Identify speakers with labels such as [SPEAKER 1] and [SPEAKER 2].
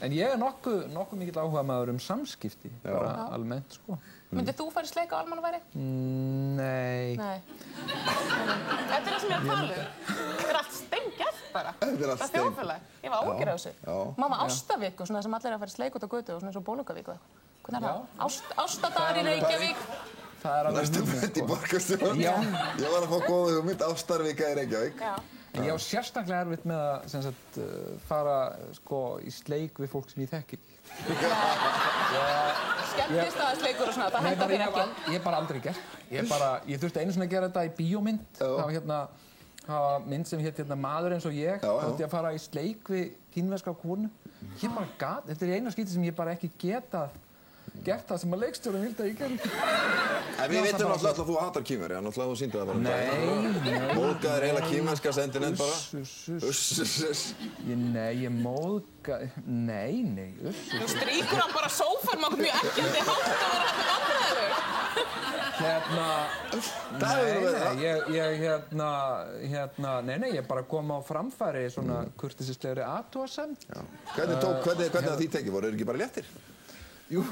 [SPEAKER 1] En ég nokkuð mikill áhugamaður samskipti, bara almennt, sko.
[SPEAKER 2] Myndir þú fara í sleik á almannaværi?
[SPEAKER 1] Nei.
[SPEAKER 2] Nei. Þetta það sem ég að tala Þetta allt steingert bara.
[SPEAKER 3] Þetta allt
[SPEAKER 2] Það þjóðfélag. Ég var áhyggjur af þessu. Mamma Ástavíku, svona sem allir að fara í sleik út á götu og svona eins og Bólugavík og eitthvað. Hvernig það? Ástadagar í Reykjavík.
[SPEAKER 1] Það alveg
[SPEAKER 3] næstu fætt í borgarstjórn. Ég var að fá góða hugmynd Ástarvika í Reykjavík.
[SPEAKER 1] En ég á sérstaklega erfitt með að fara í sleik við fólk sem ég þekki.
[SPEAKER 2] Skemmtistaðasleikur og svona, það hentar þér ekki.
[SPEAKER 1] Ég hef bara aldrei gert. Ég þurfti einu sinni að gera þetta í bíómynd. Það var mynd sem hét Maður eins og ég. Þá ætti ég að fara í sleik við kínverska konu. Ég bara gat, þetta eina skipti sem ég bara ekki geta gert það sem að leikstjórinn vildi að ég gerði.
[SPEAKER 3] En við vitum náttúrulega að þú hatar kínveri, náttúrulega þú sýndi það bara.
[SPEAKER 1] Nei.
[SPEAKER 3] Móðgaðir heila kínverska sendinend bara.
[SPEAKER 1] Nei, ég móðgaði... Nei,
[SPEAKER 2] Þú stríkur hann bara sófann með okkur mjög ekkjandi hátt að vera
[SPEAKER 1] Nei, ég bara kom á framfæri svona kurteisislegri athugasemd.
[SPEAKER 3] Hvernig það því tekið voru? Eru ekki bara léttir?
[SPEAKER 1] Jú.